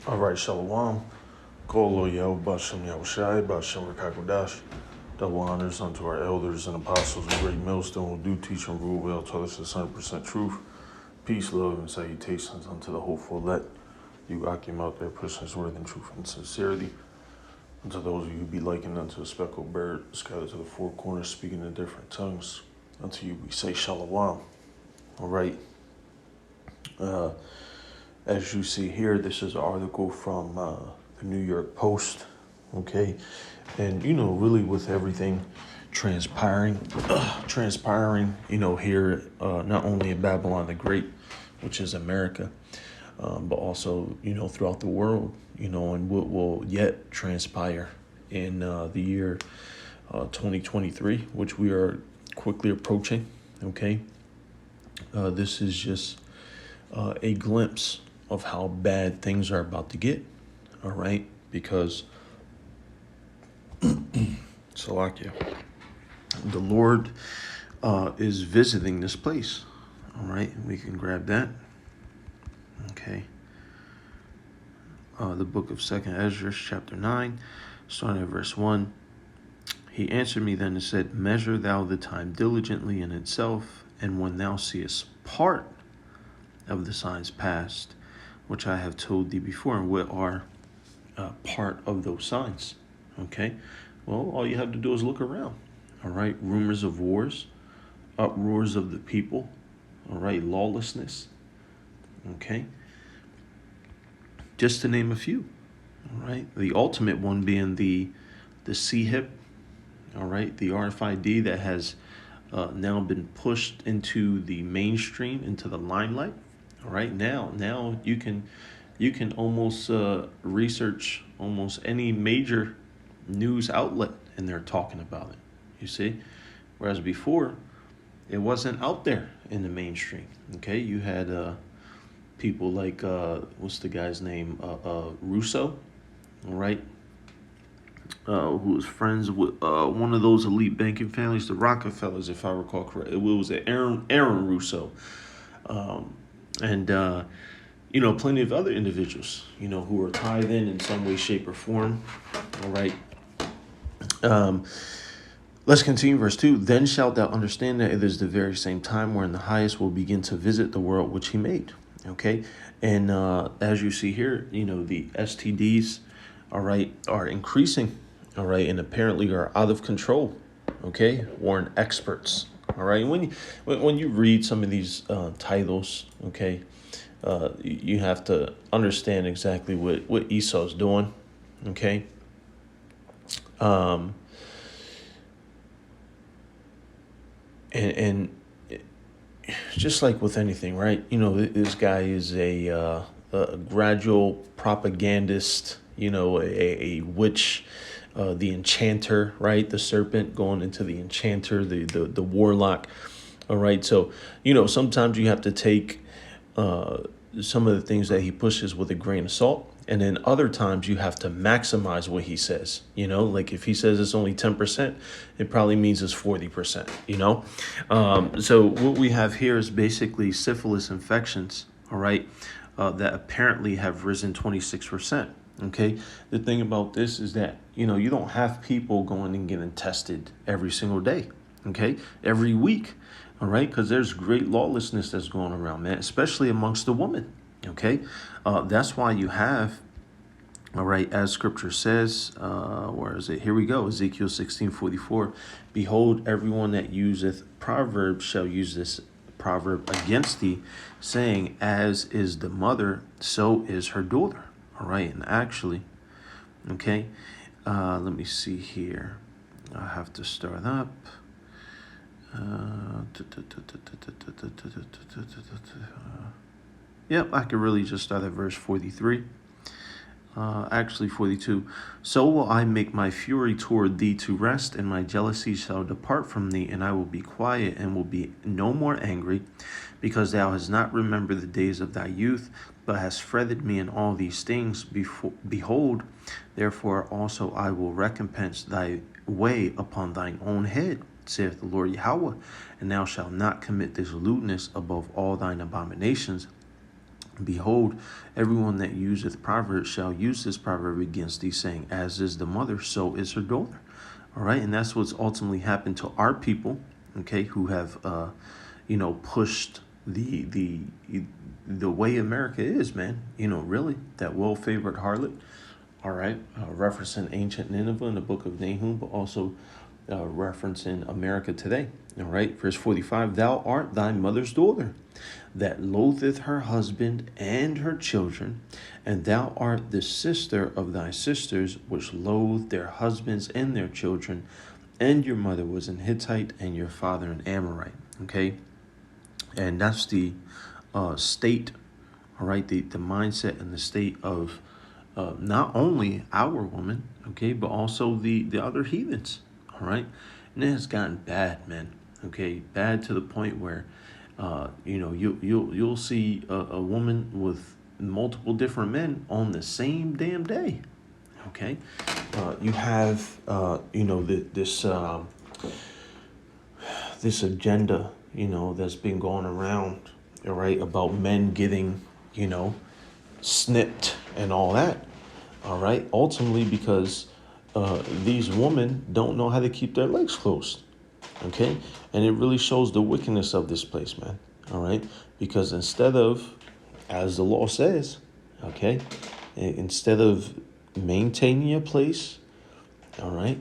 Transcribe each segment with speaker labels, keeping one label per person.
Speaker 1: All right, Shalom. Kolo Yo, Bashem Yahushai, Bashem Rakakwadash. Double honors unto our elders and apostles of Great Millstone who do teach and rule well, tell us the 100% truth. Peace, love, and salutations unto the hopeful elect. You Akim out there, pushing his word in truth and sincerity. Unto those of you who be likened unto a speckled bird, scattered to the four corners, speaking in different tongues. Unto you we say Shalom. All right. As you see here, this is an article from the New York Post, okay? And, really with everything transpiring, here, not only in Babylon the Great, which is America, but also, throughout the world, and what will yet transpire in the year 2023, which we are quickly approaching, okay? This is just a glimpse of how bad things are about to get, all right? Because, Salakia, the Lord is visiting this place, all right? We can grab that, okay? The book of 2nd Ezra, chapter 9, starting at verse 1. He answered me then and said, measure thou the time diligently in itself, and when thou seest part of the signs past, which I have told thee before, and what are part of those signs, okay? Well, all you have to do is look around, all right? Rumors of wars, uproars of the people, all right? Lawlessness, okay? Just to name a few, all right? The ultimate one being the CHIP, all right? The RFID that has now been pushed into the mainstream, into the limelight. All right, now you can almost research almost any major news outlet, and they're talking about it. You see, whereas before it wasn't out there in the mainstream. Okay, you had people like what's the guy's name? Russo, all right, who was friends with one of those elite banking families, the Rockefellers, if I recall correctly. It was Aaron Russo. And plenty of other individuals, who are tied in some way, shape, or form. All right. Let's continue verse 2. Then shalt thou understand that it is the very same time wherein the highest will begin to visit the world which he made. Okay. And as you see here, the STDs, all right, are increasing. All right. And apparently are out of control. Okay. Warn experts. All right. When you read some of these titles, okay, you have to understand exactly what Esau's doing. Okay. And just like with anything, right? This guy is a gradual propagandist. A witch. The enchanter, right? The serpent going into the enchanter, the warlock. All right. So, sometimes you have to take some of the things that he pushes with a grain of salt. And then other times you have to maximize what he says. Like if he says it's only 10%, it probably means it's 40%, So what we have here is basically syphilis infections, all right, that apparently have risen 26%. Okay, the thing about this is that, you don't have people going and getting tested every single day, okay, every week, all right, because there's great lawlessness that's going around, man, especially amongst the women, okay. That's why you have, all right, as scripture says, where is it? Here we go, Ezekiel 16:44. Behold, everyone that useth proverbs shall use this proverb against thee, saying, as is the mother, so is her daughter. All right, and actually, okay, let me see here. I have to start up. Yep, I could really just start at verse 43. Actually 42. So will I make my fury toward thee to rest, and my jealousy shall depart from thee, and I will be quiet and will be no more angry, because thou hast not remembered the days of thy youth, but hast fretted me in all these things. Behold, therefore also I will recompense thy way upon thine own head, saith the Lord Yahweh, and thou shalt not commit this lewdness above all thine abominations, Behold, everyone that useth proverbs shall use this proverb against thee, saying, as is the mother, so is her daughter. All right, and that's what's ultimately happened to our people, okay, who have, pushed the way America is, man. Really, that well-favored harlot. All right, referencing ancient Nineveh in the book of Nahum, but also referencing America today. All right, verse 45, thou art thy mother's daughter, that loatheth her husband and her children, and thou art the sister of thy sisters, which loathe their husbands and their children, and your mother was an Hittite, and your father an Amorite. Okay, and that's the state, all right, the mindset and the state of not only our woman, okay, but also the other heathens, all right. And it has gotten bad, man. Okay, bad to the point where, you'll see a woman with multiple different men on the same damn day. Okay, you have this agenda, that's been going around, all right, about men getting, snipped and all that. All right. Ultimately, because these women don't know how to keep their legs closed. Okay. And it really shows the wickedness of this place, man. All right. Because instead of, as the law says, okay, instead of maintaining your place, all right,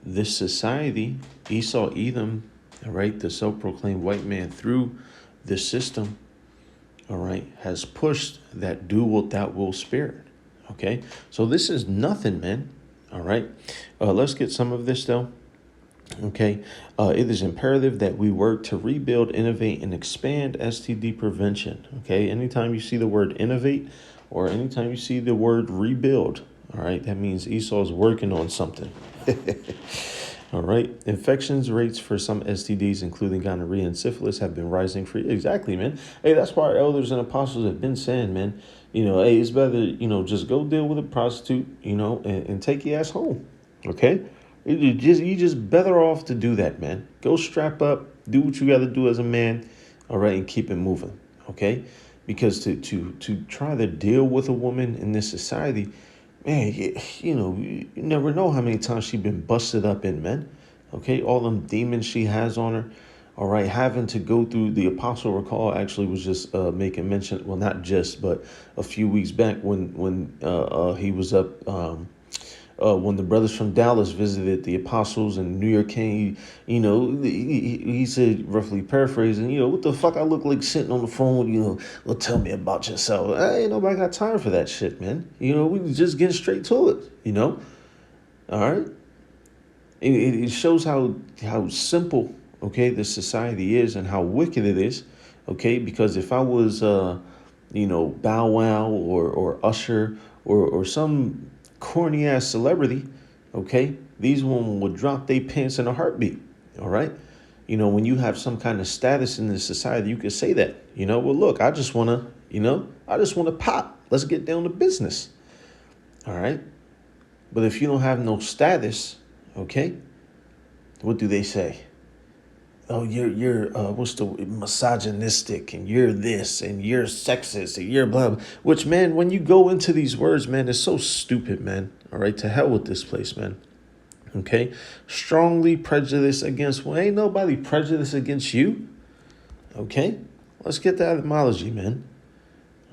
Speaker 1: this society, Esau, Edom, all right, the self-proclaimed white man through this system, all right, has pushed that do what thou will spirit. Okay, so this is nothing, man. All right, let's get some of this though. Okay, it is imperative that we work to rebuild, innovate, and expand STD prevention. Okay, anytime you see the word innovate or anytime you see the word rebuild, all right, that means Esau's working on something. All right. Infections rates for some STDs, including gonorrhea and syphilis, have been rising for exactly, man. Hey, that's why our elders and apostles have been saying, man, hey, it's better, just go deal with a prostitute, and take your ass home. Okay. You just better off to do that, man. Go strap up, do what you got to do as a man. All right. And keep it moving. Okay. Because to try to deal with a woman in this society, man, you never know how many times she's been busted up in, man. Okay, all them demons she has on her. All right, having to go through the apostle recall actually was just making mention. Well, not just, but a few weeks back when he was up. When the brothers from Dallas visited the apostles in New York King, he said, roughly paraphrasing, what the fuck I look like sitting on the phone, well, tell me about yourself. Ain't nobody got time for that shit, man. We just getting straight to it, all right? It shows how simple, okay, this society is and how wicked it is, okay? Because if I was, Bow Wow or Usher or some corny ass celebrity, okay, these women would drop their pants in a heartbeat. All right. When you have some kind of status in this society, you could say that, well, look, I just want to pop. Let's get down to business. All right. But if you don't have no status, okay, what do they say? Oh, you're what's the misogynistic, and you're this, and you're sexist, and you're blah, blah. Which, man, when you go into these words, man, it's so stupid, man. All right, to hell with this place, man. Okay, strongly prejudiced against. Well, ain't nobody prejudiced against you. Okay, let's get that etymology, man.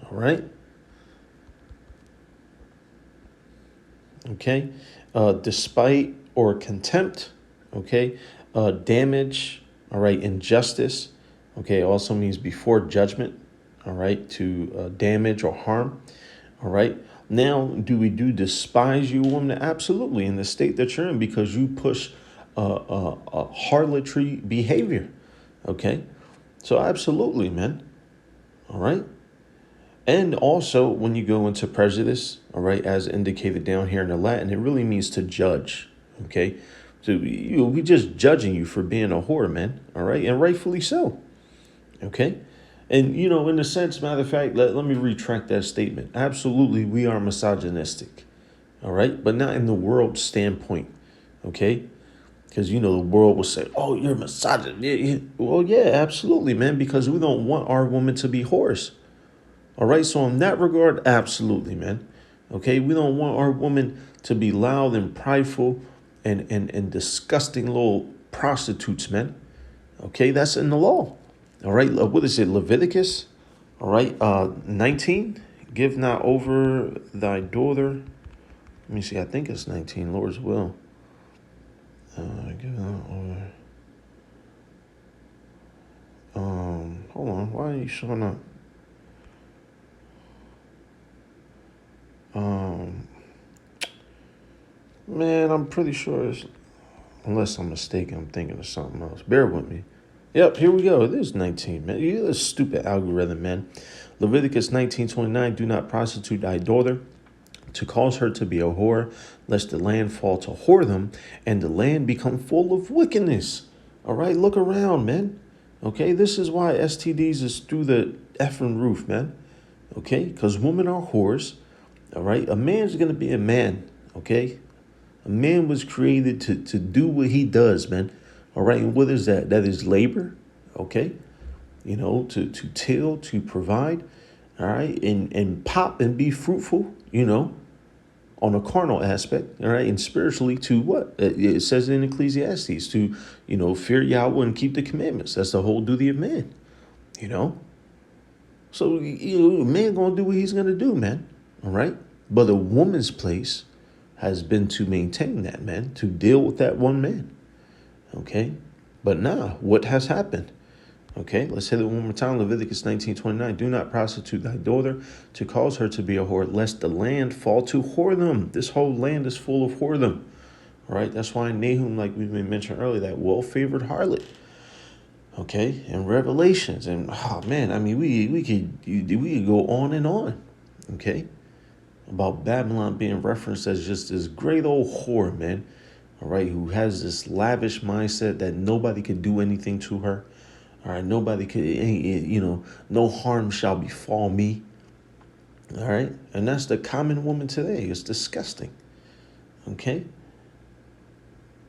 Speaker 1: All right. Okay, despite or contempt. Okay, damage. All right, injustice, okay, also means before judgment, all right, to damage or harm, all right. Now, do we despise you, woman? Absolutely, in the state that you're in, because you push harlotry behavior, okay. So absolutely, man, all right. And also, when you go into prejudice, all right, as indicated down here in the Latin, it really means to judge, okay. So we just judging you for being a whore, man. All right. And rightfully so. Okay. And, in a sense, matter of fact, let me retract that statement. Absolutely, we are misogynistic. All right. But not in the world standpoint. Okay. Because, the world will say, oh, you're misogynist. Well, yeah, absolutely, man. Because we don't want our women to be whores. All right. So in that regard, absolutely, man. Okay. We don't want our women to be loud and prideful and disgusting little prostitutes, man. Okay. That's in the law. All right. What is it? Leviticus. All right. 19. Give not over thy daughter. Let me see. I think it's 19. Lord's will. Give not over. Hold on. Why are you showing up? Man, I'm pretty sure it's, unless I'm mistaken, I'm thinking of something else. Bear with me. Yep, here we go. It is 19, man. You're a stupid algorithm, man. Leviticus 19:29. Do not prostitute thy daughter to cause her to be a whore, lest the land fall to whoredom and the land become full of wickedness. All right, look around, man. Okay, this is why STDs is through the effing roof, man. Okay, because women are whores. All right, a man's gonna be a man. Okay, a man was created to do what he does, man. All right, and what is that? That is labor. Okay, to till, to provide. All right, and pop and be fruitful. On a carnal aspect, all right, and spiritually to what? It says in Ecclesiastes to, fear Yahweh and keep the commandments. That's the whole duty of man, you know. So, man gonna do what he's gonna do, man, all right? But a woman's place has been to maintain that, man, to deal with that one man, okay? But now, what has happened? Okay, let's hit it one more time. Leviticus 19:29. Do not prostitute thy daughter to cause her to be a whore, lest the land fall to whoredom. This whole land is full of whoredom. All right, that's why Nahum, like we mentioned earlier, that well-favored harlot. Okay, and Revelations, and oh man, I mean, we could go on and on. Okay, about Babylon being referenced as just this great old whore, man. All right, who has this lavish mindset that nobody could do anything to her. All right, nobody could, no harm shall befall me. All right, and that's the common woman today. It's disgusting. Okay,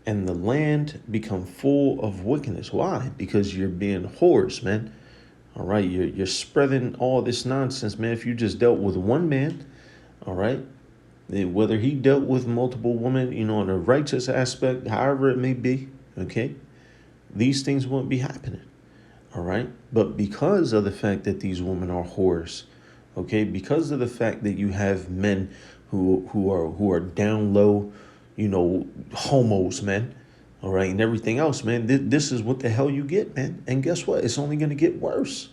Speaker 1: and the land become full of wickedness. Why? Because you're being whores, man. All right, you're spreading all this nonsense, man. If you just dealt with one man, all right, whether he dealt with multiple women, in a righteous aspect, however it may be, okay, these things wouldn't be happening. All right. But because of the fact that these women are whores, okay, because of the fact that you have men who are down low, homos, man. All right. And everything else, man. This is what the hell you get, man. And guess what? It's only going to get worse.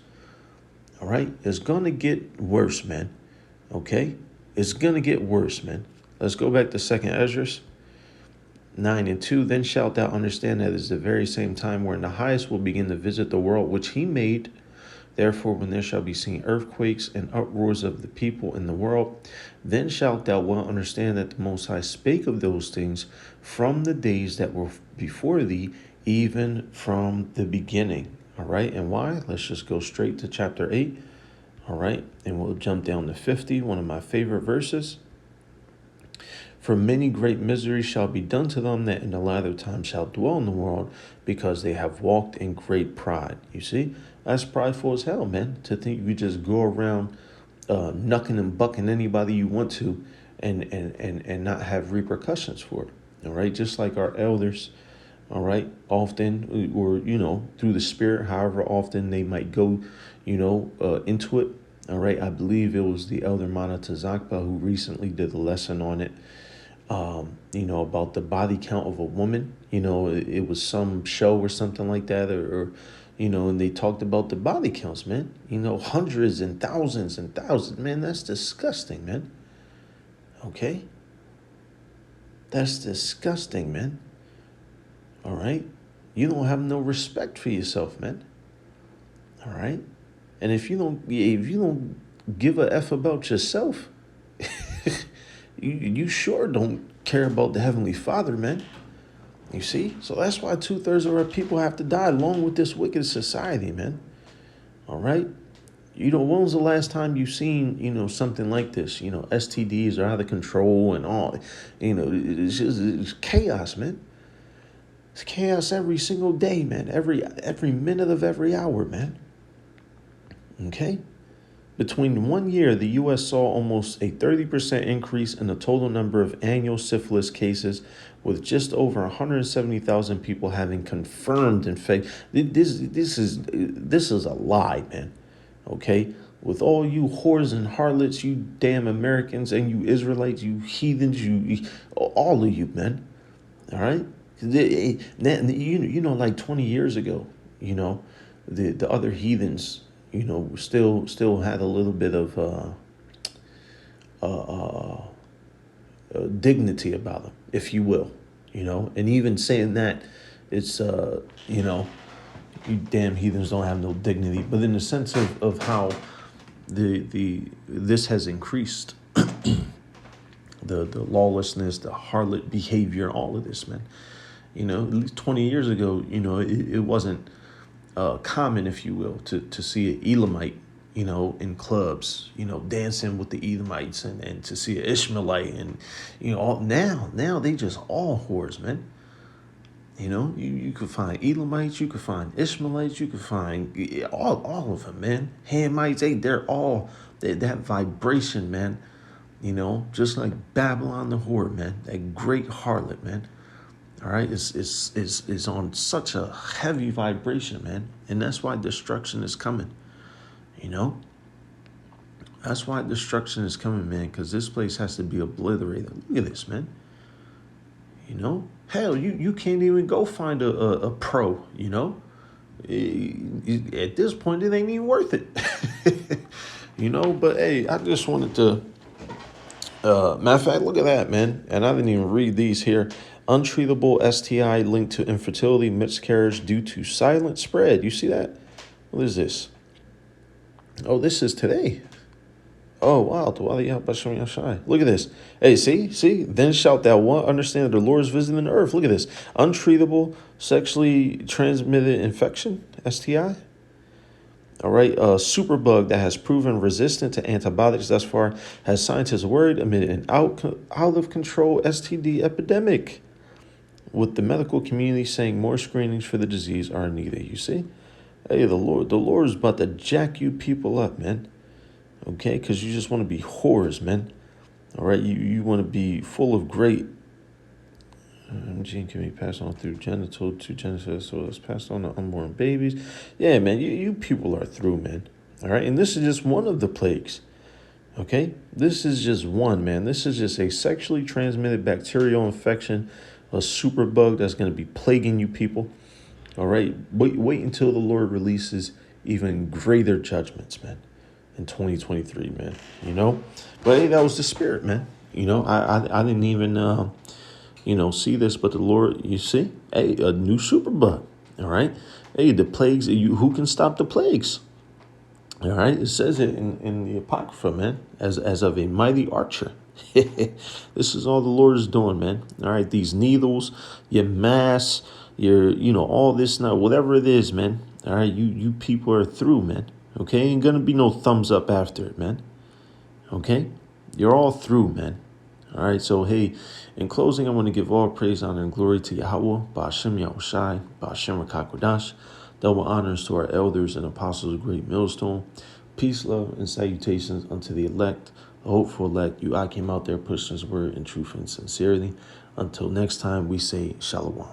Speaker 1: All right. It's going to get worse, man. Okay. It's going to get worse, man. Let's go back to 2nd Esdras 9:2. Then shalt thou understand that it is the very same time wherein the highest will begin to visit the world which he made. Therefore, when there shall be seen earthquakes and uproars of the people in the world, then shalt thou well understand that the Most High spake of those things from the days that were before thee, even from the beginning. All right. And why? Let's just go straight to chapter 8. All right. And we'll jump down to 50, one of my favorite verses. For many great miseries shall be done to them that in the latter time shall dwell in the world, because they have walked in great pride. You see, that's prideful as hell, man, to think you just go around knucking and bucking anybody you want to and not have repercussions for it. All right, just like our elders, all right, often, or, through the spirit, however often they might go, into it. All right, I believe it was the elder Mana Tazakba who recently did a lesson on it. About the body count of a woman. It was some show or something like that, or and they talked about the body counts, man. Hundreds and thousands, man. That's disgusting, man. Okay, that's disgusting, man. All right, you don't have no respect for yourself, man. All right, and if you don't give a f about yourself, you sure don't care about the Heavenly Father, man. You see? So that's why 2/3 of our people have to die along with this wicked society, man. All right? When was the last time you seen, something like this? STDs are out of control and all. It's chaos, man. It's chaos every single day, man. Every minute of every hour, man. Okay? Between 1 year, the U.S. saw almost a 30% increase in the total number of annual syphilis cases, with just over 170,000 people having confirmed infection. This is a lie, man. Okay, with all you whores and harlots, you damn Americans, and you Israelites, you heathens, all of you, man. All right, like 20 years ago, the other heathens, still had a little bit of dignity about them, if you will, and even saying that, it's you damn heathens don't have no dignity, but in the sense of how this has increased, the lawlessness, the harlot behavior, all of this, man. At least 20 years ago, it wasn't common, if you will, to see an Elamite, in clubs, dancing with the Edomites, and to see an Ishmaelite, and now they just all whores, man. You could find Elamites, you could find Ishmaelites, you could find all of them, man. Hamites, they're all that vibration, man. Just like Babylon the whore, man. That great harlot, man. All right, is on such a heavy vibration, man, and that's why destruction is coming. That's why destruction is coming, man, because this place has to be obliterated. Look at this, man. Hell, you can't even go find a pro. At this point, it ain't even worth it. But hey, I just wanted to. Matter of fact, look at that, man, and I didn't even read these here. Untreatable STI linked to infertility, miscarriage due to silent spread. You see that? What is this? Oh, this is today. Oh, wow. Look at this. Hey, see? Then shout that one, understand that the Lord is visiting the earth. Look at this. Untreatable sexually transmitted infection, STI. All right, a superbug that has proven resistant to antibiotics thus far has scientists worried amid an out of control STD epidemic, with the medical community saying more screenings for the disease are needed. You see? Hey, the Lord is about to jack you people up, man. Okay, because you just want to be whores, man. All right, you want to be full of great. Gene can be passed on through genital to genital, so it's passed on to unborn babies. Yeah, man, you people are through, man. All right, and this is just one of the plagues. Okay, this is just one, man. This is just a sexually transmitted bacterial infection, a superbug that's going to be plaguing you people. All right, wait until the Lord releases even greater judgments, man, in 2023, man. But hey, that was the spirit, man. I didn't even see this, but the Lord, you see, hey, a new superbug. All right, hey, the plagues. Who can stop the plagues? All right, it says it in the Apocrypha, man, as of a mighty archer. This is all the Lord is doing, man. All right, these needles, your mass, your, all this now, whatever it is, man. All right, you people are through, man. Okay, ain't gonna be no thumbs up after it, man. Okay, you're all through, man. All right, so hey, in closing, I want to give all praise, honor, and glory to Yahweh, Ba'ashem Yahushai, Ba'ashem Rakakodash. Double honors to our elders and apostles of Great Millstone. Peace, love, and salutations unto the elect, the hopeful elect. I came out there pushing his word in truth and sincerity. Until next time, we say Shalom.